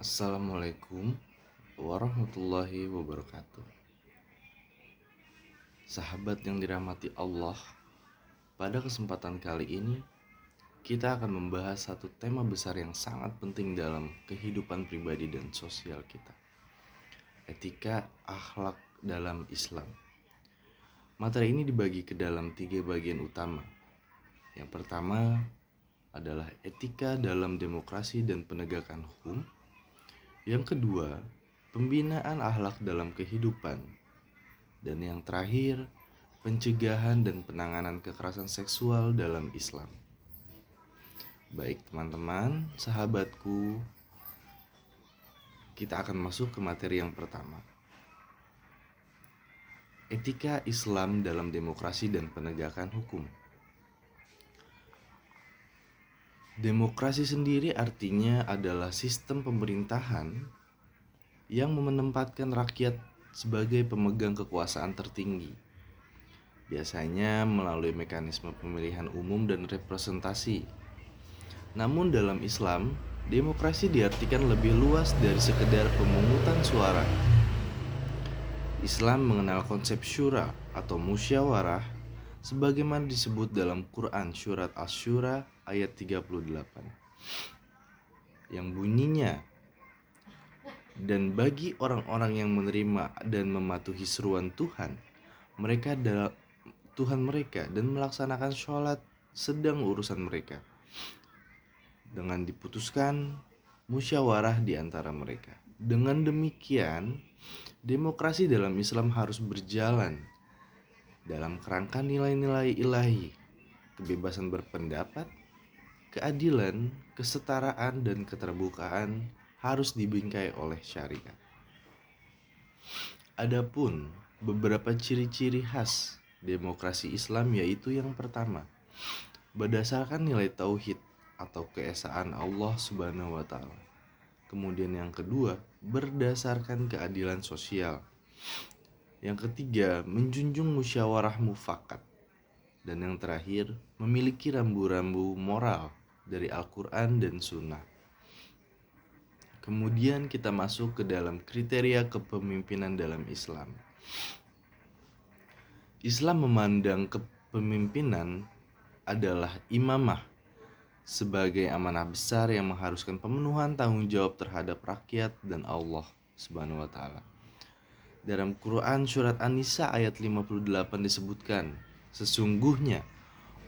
Assalamualaikum warahmatullahi wabarakatuh. Sahabat yang dirahmati Allah, pada kesempatan kali ini kita akan membahas satu tema besar yang sangat penting dalam kehidupan pribadi dan sosial kita. Etika akhlak dalam Islam. Materi ini dibagi ke dalam 3 bagian utama. Yang pertama adalah etika dalam demokrasi dan penegakan hukum. Yang kedua, pembinaan akhlak dalam kehidupan. Dan yang terakhir, pencegahan dan penanganan kekerasan seksual dalam Islam. Baik teman-teman, sahabatku, kita akan masuk ke materi yang pertama. Etika Islam dalam demokrasi dan penegakan hukum. Demokrasi sendiri artinya adalah sistem pemerintahan yang menempatkan rakyat sebagai pemegang kekuasaan tertinggi. Biasanya melalui mekanisme pemilihan umum dan representasi. Namun dalam Islam, demokrasi diartikan lebih luas dari sekedar pemungutan suara. Islam mengenal konsep syura atau musyawarah sebagaimana disebut dalam Quran surat Asy-Syura ayat 38. Yang bunyinya, dan bagi orang-orang yang menerima dan mematuhi seruan Tuhan, mereka adalah Tuhan mereka dan melaksanakan sholat sedang urusan mereka, dengan diputuskan musyawarah di antara mereka. Dengan demikian, demokrasi dalam Islam harus berjalan dalam kerangka nilai-nilai ilahi, kebebasan berpendapat, keadilan, kesetaraan, dan keterbukaan harus dibingkai oleh syariat. Adapun beberapa ciri-ciri khas demokrasi Islam yaitu yang pertama, berdasarkan nilai tauhid atau keesaan Allah Subhanahu wa taala. Kemudian yang kedua, berdasarkan keadilan sosial. Yang ketiga, menjunjung musyawarah mufakat. Dan yang terakhir, memiliki rambu-rambu moral dari Al-Quran dan Sunnah. Kemudian kita masuk ke dalam kriteria kepemimpinan dalam Islam. Islam memandang kepemimpinan adalah imamah sebagai amanah besar yang mengharuskan pemenuhan tanggung jawab terhadap rakyat dan Allah Subhanahu wa taala. Dalam Quran surat An-Nisa ayat 58 disebutkan, sesungguhnya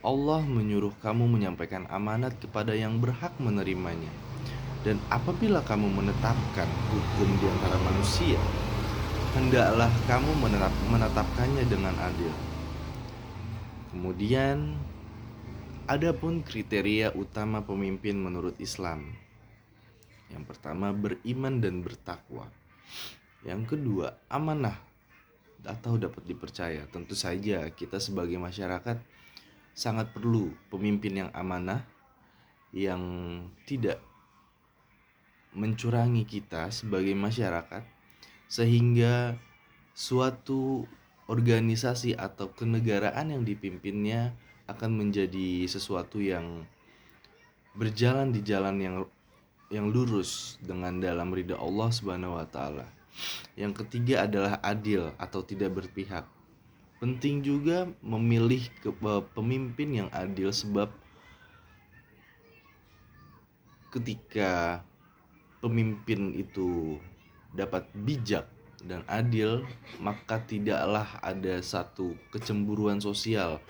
Allah menyuruh kamu menyampaikan amanat kepada yang berhak menerimanya. Dan apabila kamu menetapkan hukum di antara manusia, hendaklah kamu menetapkannya dengan adil. Kemudian, adapun kriteria utama pemimpin menurut Islam. Yang pertama, beriman dan bertakwa. Yang kedua, amanah atau dapat dipercaya. Tentu saja kita sebagai masyarakat sangat perlu pemimpin yang amanah, yang tidak mencurangi kita sebagai masyarakat, sehingga suatu organisasi atau kenegaraan yang dipimpinnya akan menjadi sesuatu yang berjalan di jalan yang lurus dengan dalam ridha Allah Subhanahu wa taala. Yang ketiga adalah adil atau tidak berpihak. Penting juga memilih pemimpin yang adil, sebab ketika pemimpin itu dapat bijak dan adil, maka tidaklah ada satu kecemburuan sosial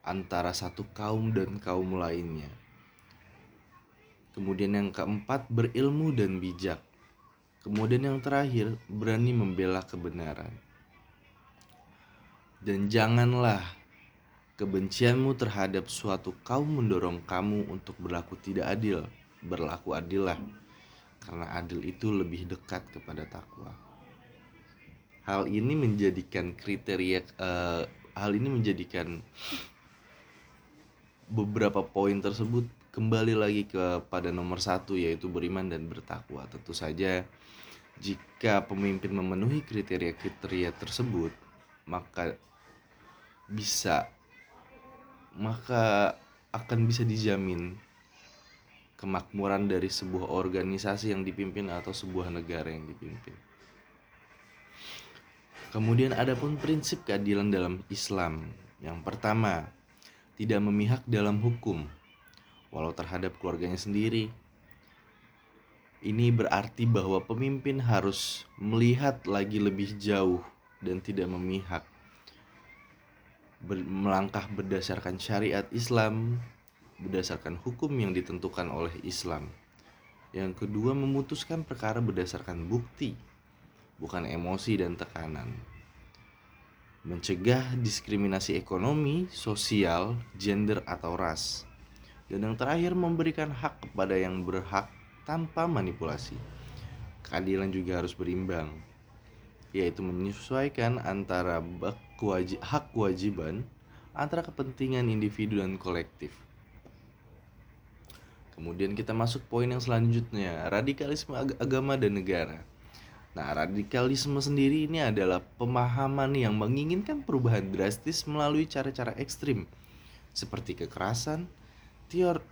antara satu kaum dan kaum lainnya. Kemudian yang keempat, berilmu dan bijak. Kemudian yang terakhir, berani membela kebenaran. Dan janganlah kebencianmu terhadap suatu kaum mendorong kamu untuk berlaku tidak adil. Berlaku adillah, karena adil itu lebih dekat kepada takwa. Hal ini menjadikan beberapa poin tersebut kembali lagi kepada nomor 1, yaitu beriman dan bertakwa. Tentu saja jika pemimpin memenuhi kriteria-kriteria tersebut, maka akan bisa dijamin kemakmuran dari sebuah organisasi yang dipimpin atau sebuah negara yang dipimpin. Kemudian ada pun prinsip keadilan dalam Islam. Yang pertama, tidak memihak dalam hukum, walau terhadap keluarganya sendiri. Ini berarti bahwa pemimpin harus melihat lagi lebih jauh dan tidak memihak. Melangkah berdasarkan syariat Islam, berdasarkan hukum yang ditentukan oleh Islam. Yang kedua, memutuskan perkara berdasarkan bukti, bukan emosi dan tekanan. Mencegah diskriminasi ekonomi, sosial, gender, atau ras. Dan yang terakhir, memberikan hak kepada yang berhak tanpa manipulasi. Keadilan juga harus berimbang, yaitu menyesuaikan antara hak kewajiban antara kepentingan individu dan kolektif. Kemudian kita masuk poin yang selanjutnya, radikalisme agama dan negara. Nah, radikalisme sendiri ini adalah pemahaman yang menginginkan perubahan drastis melalui cara-cara ekstrim seperti kekerasan,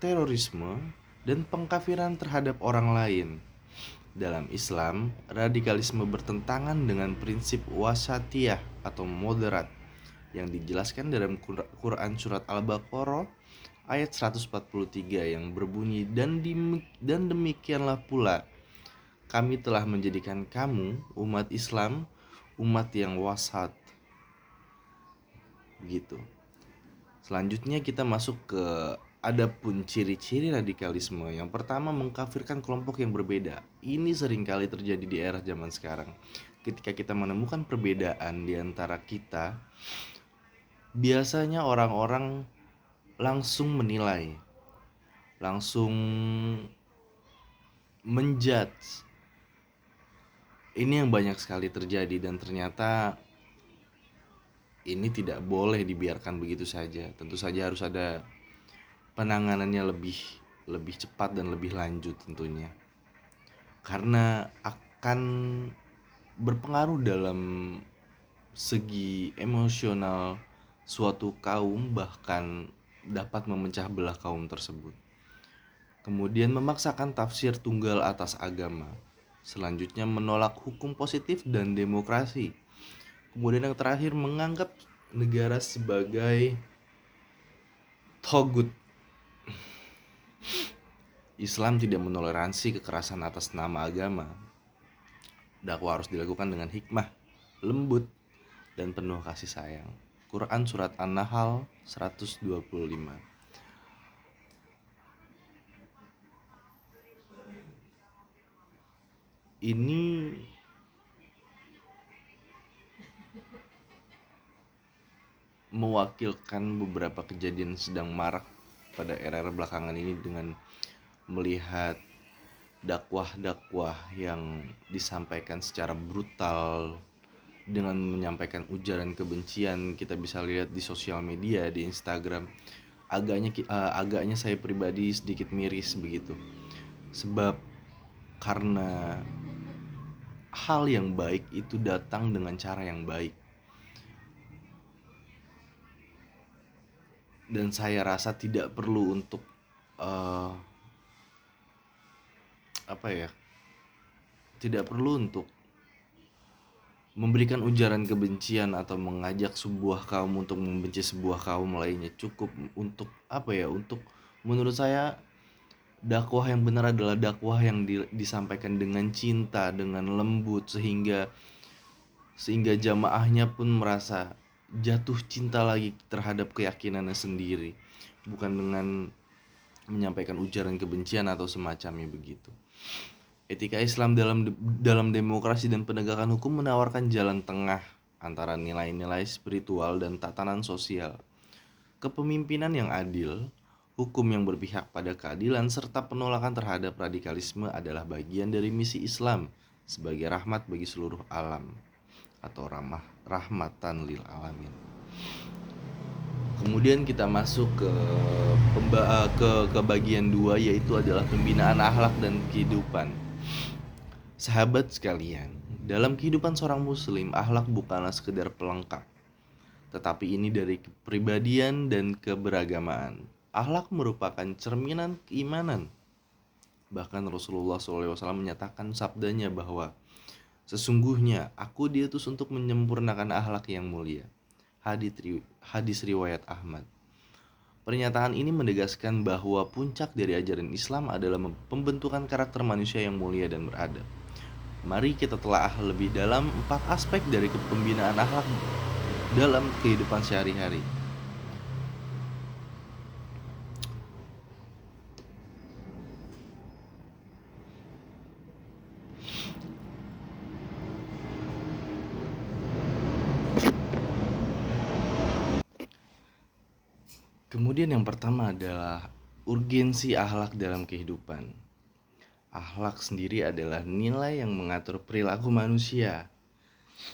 terorisme, dan pengkafiran terhadap orang lain. Dalam Islam, radikalisme bertentangan dengan prinsip wasatiyah atau moderat yang dijelaskan dalam Quran surat Al-Baqarah ayat 143 yang berbunyi, dan demikianlah pula kami telah menjadikan kamu umat Islam, umat yang wasat. Begitu. Selanjutnya kita masuk ke adapun ciri-ciri radikalisme. Yang pertama, mengkafirkan kelompok yang berbeda. Ini seringkali terjadi di era zaman sekarang. Ketika kita menemukan perbedaan di antara kita, biasanya orang-orang langsung menilai, langsung menjudge. Ini yang banyak sekali terjadi dan ternyata ini tidak boleh dibiarkan begitu saja. Tentu saja harus ada penanganannya lebih cepat dan lebih lanjut tentunya. Karena akan berpengaruh dalam segi emosional suatu kaum, bahkan dapat memecah belah kaum tersebut. Kemudian memaksakan tafsir tunggal atas agama. Selanjutnya menolak hukum positif dan demokrasi. Kemudian yang terakhir, menganggap negara sebagai togut. Islam tidak menoleransi kekerasan atas nama agama. Dakwah harus dilakukan dengan hikmah, lembut, dan penuh kasih sayang. Quran surat An-Nahl 125. Ini mewakilkan beberapa kejadian sedang marak pada era-era belakangan ini dengan melihat dakwah-dakwah yang disampaikan secara brutal dengan menyampaikan ujaran kebencian. Kita bisa lihat di sosial media, di Instagram. Agaknya saya pribadi sedikit miris begitu. Sebab karena hal yang baik itu datang dengan cara yang baik. Dan saya rasa tidak perlu untuk tidak perlu untuk memberikan ujaran kebencian atau mengajak sebuah kaum untuk membenci sebuah kaum lainnya. Cukup untuk untuk menurut saya dakwah yang benar adalah dakwah yang disampaikan dengan cinta, dengan lembut, sehingga jamaahnya pun merasa jatuh cinta lagi terhadap keyakinannya sendiri, bukan dengan menyampaikan ujaran kebencian atau semacamnya begitu. Etika Islam dalam demokrasi dan penegakan hukum menawarkan jalan tengah antara nilai-nilai spiritual dan tatanan sosial. Kepemimpinan yang adil, hukum yang berpihak pada keadilan, serta penolakan terhadap radikalisme adalah bagian dari misi Islam sebagai rahmat bagi seluruh alam atau rahmatan lil alamin. Kemudian kita masuk ke bagian 2, yaitu adalah pembinaan akhlak dan kehidupan. Sahabat sekalian, dalam kehidupan seorang muslim, akhlak bukanlah sekedar pelengkap, tetapi ini dari kepribadian dan keberagamaan. Akhlak merupakan cerminan keimanan, Bahkan Rasulullah SAW menyatakan sabdanya bahwa sesungguhnya aku diutus untuk menyempurnakan akhlak yang mulia. Hadis riwayat Ahmad. Pernyataan ini menegaskan bahwa puncak dari ajaran Islam adalah pembentukan karakter manusia yang mulia dan beradab. Mari kita telah lebih dalam 4 aspek dari pembinaan akhlak dalam kehidupan sehari-hari. Kemudian yang pertama adalah urgensi akhlak dalam kehidupan. Akhlak sendiri adalah nilai yang mengatur perilaku manusia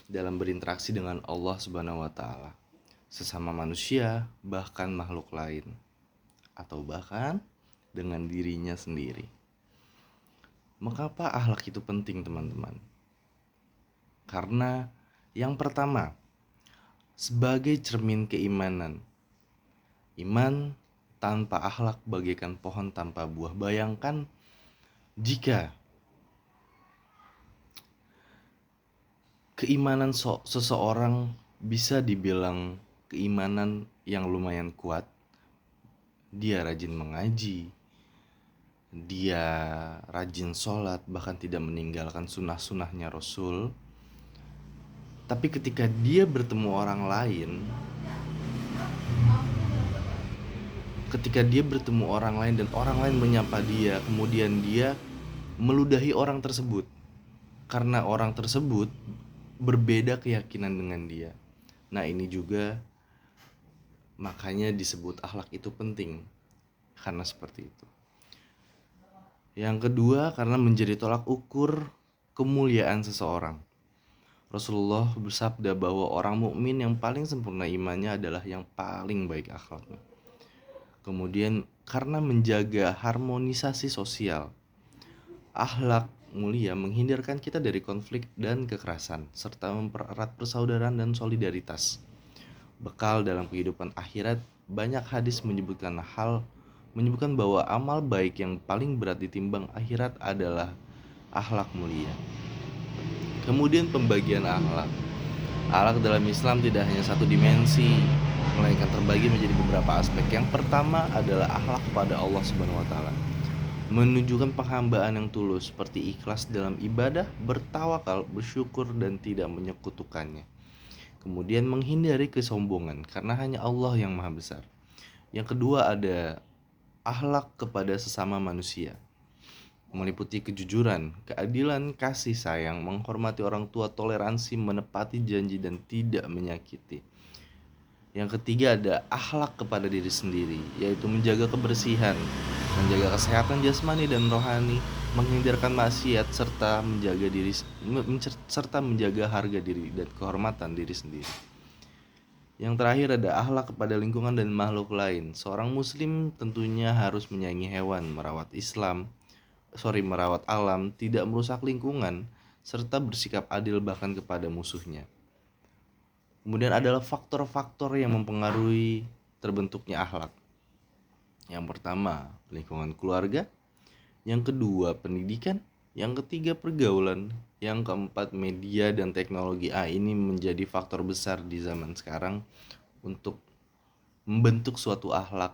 dalam berinteraksi dengan Allah Subhanahu wa taala, sesama manusia, bahkan makhluk lain, atau bahkan dengan dirinya sendiri. Mengapa akhlak itu penting, teman-teman? Karena yang pertama, sebagai cermin keimanan. Iman tanpa akhlak bagaikan pohon tanpa buah. Bayangkan jika keimanan seseorang bisa dibilang keimanan yang lumayan kuat, dia rajin mengaji, dia rajin sholat, bahkan tidak meninggalkan sunnah-sunnahnya Rasul. Tapi ketika dia bertemu orang lain, dan orang lain menyapa dia, kemudian dia meludahi orang tersebut karena orang tersebut berbeda keyakinan dengan dia. Nah, ini juga makanya disebut akhlak itu penting, karena seperti itu. Yang kedua, karena menjadi tolak ukur kemuliaan seseorang. Rasulullah bersabda bahwa orang mukmin yang paling sempurna imannya adalah yang paling baik akhlaknya. Kemudian karena menjaga harmonisasi sosial, akhlak mulia menghindarkan kita dari konflik dan kekerasan, serta mempererat persaudaraan dan solidaritas. Bekal dalam kehidupan akhirat, banyak hadis menyebutkan bahwa amal baik yang paling berat ditimbang akhirat adalah akhlak mulia. Kemudian pembagian akhlak. Akhlak dalam Islam tidak hanya satu dimensi, melainkan terbagi menjadi beberapa aspek. Yang pertama adalah akhlak pada Allah Subhanahu wa taala. Menunjukkan penghambaan yang tulus seperti ikhlas dalam ibadah, bertawakal, bersyukur dan tidak menyekutukannya. Kemudian menghindari kesombongan karena hanya Allah yang Maha Besar. Yang kedua ada akhlak kepada sesama manusia. Meliputi kejujuran, keadilan, kasih sayang, menghormati orang tua, toleransi, menepati janji dan tidak menyakiti. Yang ketiga ada akhlak kepada diri sendiri, yaitu menjaga kebersihan, menjaga kesehatan jasmani dan rohani, menghindarkan maksiat serta menjaga harga diri dan kehormatan diri sendiri. Yang terakhir ada akhlak kepada lingkungan dan makhluk lain. Seorang muslim tentunya harus menyayangi hewan, merawat alam, tidak merusak lingkungan, serta bersikap adil bahkan kepada musuhnya. Kemudian adalah faktor-faktor yang mempengaruhi terbentuknya akhlak. Yang pertama, lingkungan keluarga. Yang kedua, pendidikan. Yang ketiga, pergaulan. Yang keempat, media dan teknologi. Ini menjadi faktor besar di zaman sekarang untuk membentuk suatu akhlak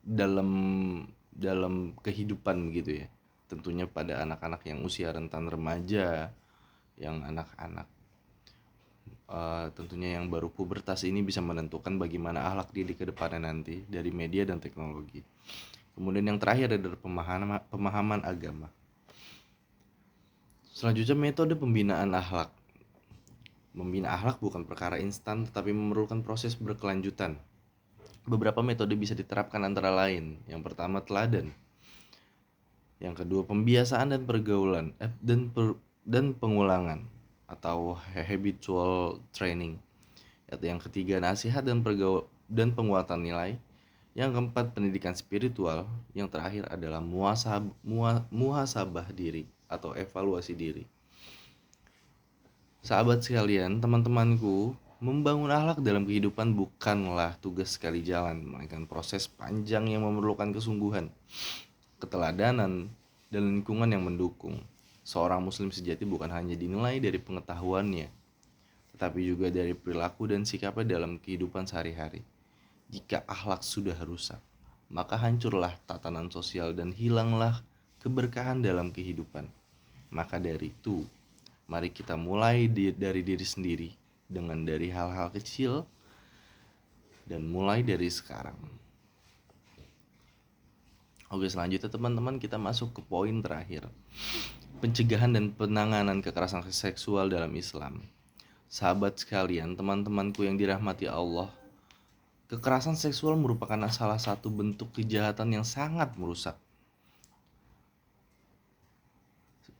dalam kehidupan begitu ya. Tentunya pada anak-anak yang usia rentan remaja, yang anak-anak tentunya yang baru pubertas ini bisa menentukan bagaimana akhlak diri ke depannya nanti dari media dan teknologi. Kemudian yang terakhir adalah pemahaman agama. Selanjutnya metode pembinaan akhlak. Membina akhlak bukan perkara instan tetapi memerlukan proses berkelanjutan. Beberapa metode bisa diterapkan antara lain. Yang pertama teladan. Yang kedua pembiasaan dan pergaulan dan pengulangan atau habitual training. Yang ketiga nasihat dan penguatan nilai. Yang keempat pendidikan spiritual. Yang terakhir adalah muhasabah diri atau evaluasi diri. Sahabat sekalian, teman-temanku, Membangun akhlak dalam kehidupan bukanlah tugas sekali jalan, melainkan proses panjang yang memerlukan kesungguhan, keteladanan, dan lingkungan yang mendukung. Seorang muslim sejati bukan hanya dinilai dari pengetahuannya, tetapi juga dari perilaku dan sikapnya dalam kehidupan sehari-hari. Jika akhlak sudah rusak, maka hancurlah tatanan sosial dan hilanglah keberkahan dalam kehidupan. Maka dari itu, mari kita mulai dari diri sendiri dengan dari hal-hal kecil dan mulai dari sekarang. Oke, selanjutnya teman-teman, kita masuk ke poin terakhir. Pencegahan dan penanganan kekerasan seksual dalam Islam. Sahabat sekalian, teman-temanku yang dirahmati Allah, kekerasan seksual merupakan salah satu bentuk kejahatan yang sangat merusak,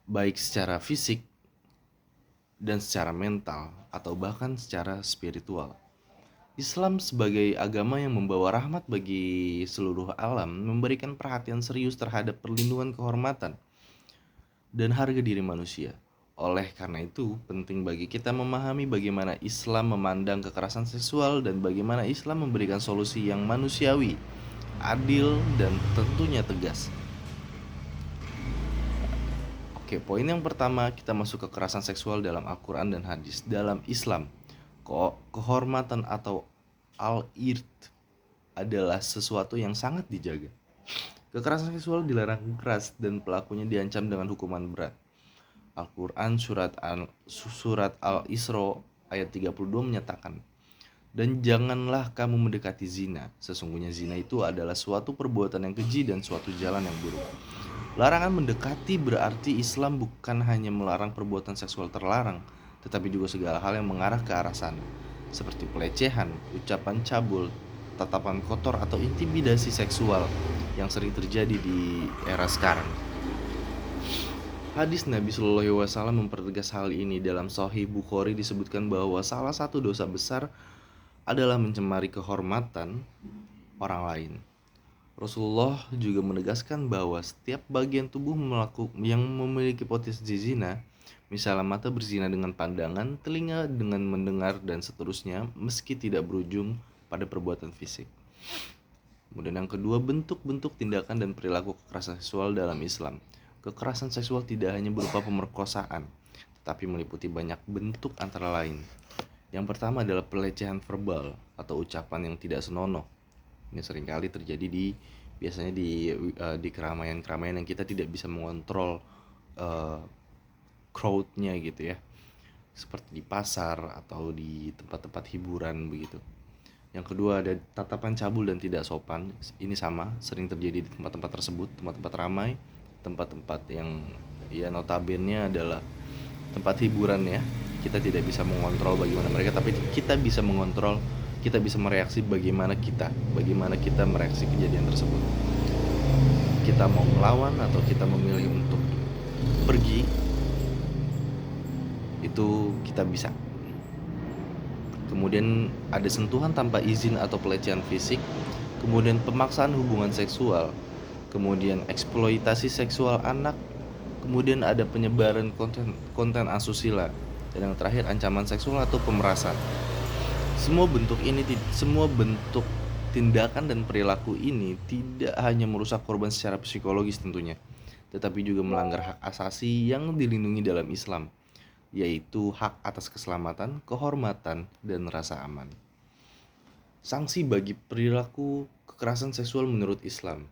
baik secara fisik dan secara mental atau bahkan secara spiritual. Islam sebagai agama yang membawa rahmat bagi seluruh alam memberikan perhatian serius terhadap perlindungan kehormatan dan harga diri manusia. Oleh karena itu, penting bagi kita memahami bagaimana Islam memandang kekerasan seksual dan bagaimana Islam memberikan solusi yang manusiawi, adil, dan tentunya tegas. Oke, poin yang pertama, kita masuk ke kekerasan seksual dalam Al-Quran dan hadis. Dalam Islam, kehormatan atau al-irt adalah sesuatu yang sangat dijaga. Kekerasan seksual dilarang keras dan pelakunya diancam dengan hukuman berat. Al-Quran surat Al-Isra ayat 32 menyatakan, "Dan janganlah kamu mendekati zina. Sesungguhnya zina itu adalah suatu perbuatan yang keji dan suatu jalan yang buruk." Larangan mendekati berarti Islam bukan hanya melarang perbuatan seksual terlarang, tetapi juga segala hal yang mengarah ke arah sana, seperti pelecehan, ucapan cabul, tatapan kotor, atau intimidasi seksual yang sering terjadi di era sekarang. Hadis Nabi Shallallahu Alaihi Wasallam mempertegas hal ini. Dalam Sahih Bukhari disebutkan bahwa salah satu dosa besar adalah mencemari kehormatan orang lain. Rasulullah juga menegaskan bahwa setiap bagian tubuh yang memiliki potensi zina, misalnya mata berzina dengan pandangan, telinga dengan mendengar, dan seterusnya, meski tidak berujung pada perbuatan fisik. Kemudian yang kedua, bentuk-bentuk tindakan dan perilaku kekerasan seksual dalam Islam. Kekerasan seksual tidak hanya berupa pemerkosaan, tetapi meliputi banyak bentuk antara lain. Yang pertama adalah pelecehan verbal atau ucapan yang tidak senonoh. Ini seringkali terjadi biasanya di keramaian-keramaian yang kita tidak bisa mengontrol crowd-nya gitu ya. Seperti di pasar atau di tempat-tempat hiburan begitu. Yang kedua ada tatapan cabul dan tidak sopan. Ini sama, sering terjadi di tempat-tempat tersebut, tempat-tempat ramai, tempat-tempat yang ya notabene adalah tempat hiburan ya. Kita tidak bisa mengontrol bagaimana mereka, tapi kita bisa mengontrol, kita bisa mereaksi bagaimana kita mereaksi kejadian tersebut. Kita mau melawan atau kita memilih untuk pergi, itu kita bisa. Kemudian ada sentuhan tanpa izin atau pelecehan fisik, kemudian pemaksaan hubungan seksual, kemudian eksploitasi seksual anak, kemudian ada penyebaran konten asusila, dan yang terakhir ancaman seksual atau pemerasan. Semua bentuk tindakan dan perilaku ini tidak hanya merusak korban secara psikologis tentunya, tetapi juga melanggar hak asasi yang dilindungi dalam Islam, yaitu hak atas keselamatan, kehormatan, dan rasa aman. Sanksi bagi perilaku kekerasan seksual menurut Islam.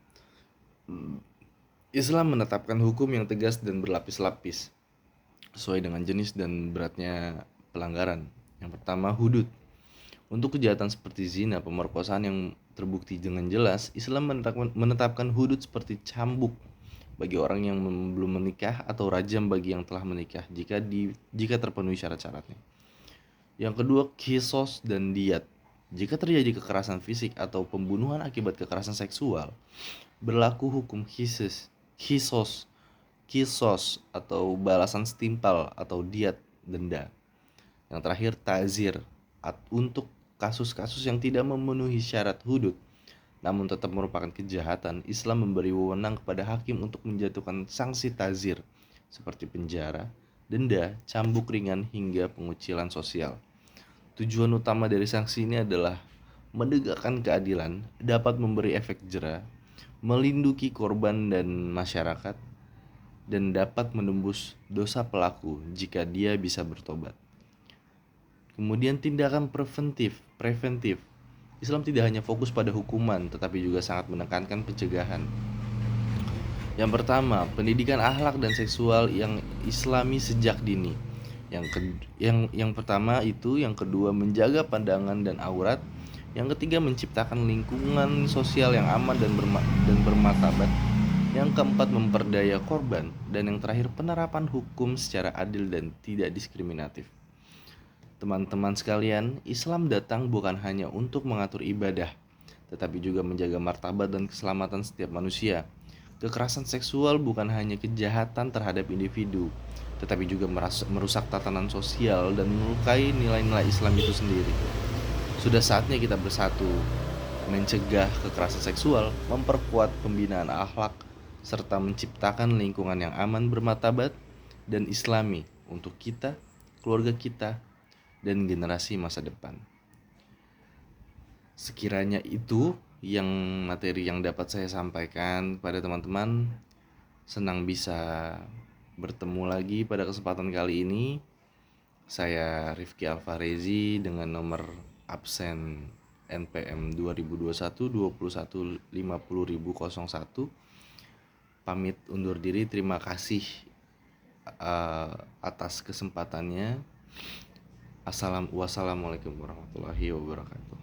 Islam menetapkan hukum yang tegas dan berlapis-lapis sesuai dengan jenis dan beratnya pelanggaran. Yang pertama, hudud. Untuk kejahatan seperti zina, pemerkosaan yang terbukti dengan jelas, Islam menetapkan hudud seperti cambuk bagi orang yang belum menikah atau rajam bagi yang telah menikah jika terpenuhi syarat-syaratnya. Yang kedua, kisos dan diyat. Jika terjadi kekerasan fisik atau pembunuhan akibat kekerasan seksual, berlaku hukum kisos atau balasan setimpal atau diyat, denda. Yang terakhir, ta'zir. Untuk kasus-kasus yang tidak memenuhi syarat hudud namun tetap merupakan kejahatan, Islam memberi wewenang kepada hakim untuk menjatuhkan sanksi ta'zir seperti penjara, denda, cambuk ringan hingga pengucilan sosial. Tujuan utama dari sanksi ini adalah menegakkan keadilan, dapat memberi efek jera, melindungi korban dan masyarakat, dan dapat menembus dosa pelaku jika dia bisa bertobat. Kemudian tindakan preventif. Islam tidak hanya fokus pada hukuman, tetapi juga sangat menekankan pencegahan. Yang pertama, pendidikan akhlak dan seksual yang Islami sejak dini. Yang pertama itu, yang kedua menjaga pandangan dan aurat, yang ketiga menciptakan lingkungan sosial yang aman dan bermartabat, yang keempat memperdaya korban, dan yang terakhir penerapan hukum secara adil dan tidak diskriminatif. Teman-teman sekalian, Islam datang bukan hanya untuk mengatur ibadah, tetapi juga menjaga martabat dan keselamatan setiap manusia. Kekerasan seksual bukan hanya kejahatan terhadap individu, tetapi juga merusak tatanan sosial dan melukai nilai-nilai Islam itu sendiri. Sudah saatnya kita bersatu, mencegah kekerasan seksual, memperkuat pembinaan akhlak, serta menciptakan lingkungan yang aman, bermartabat, dan Islami untuk kita, keluarga kita, dan generasi masa depan. Sekiranya itu yang materi yang dapat saya sampaikan kepada teman-teman. Senang bisa bertemu lagi pada kesempatan kali ini. Saya Rifki Alfarezi dengan nomor absen NPM 2021 2150001. Pamit undur diri. Terima kasih atas kesempatannya. Wassalamualaikum warahmatullahi wabarakatuh.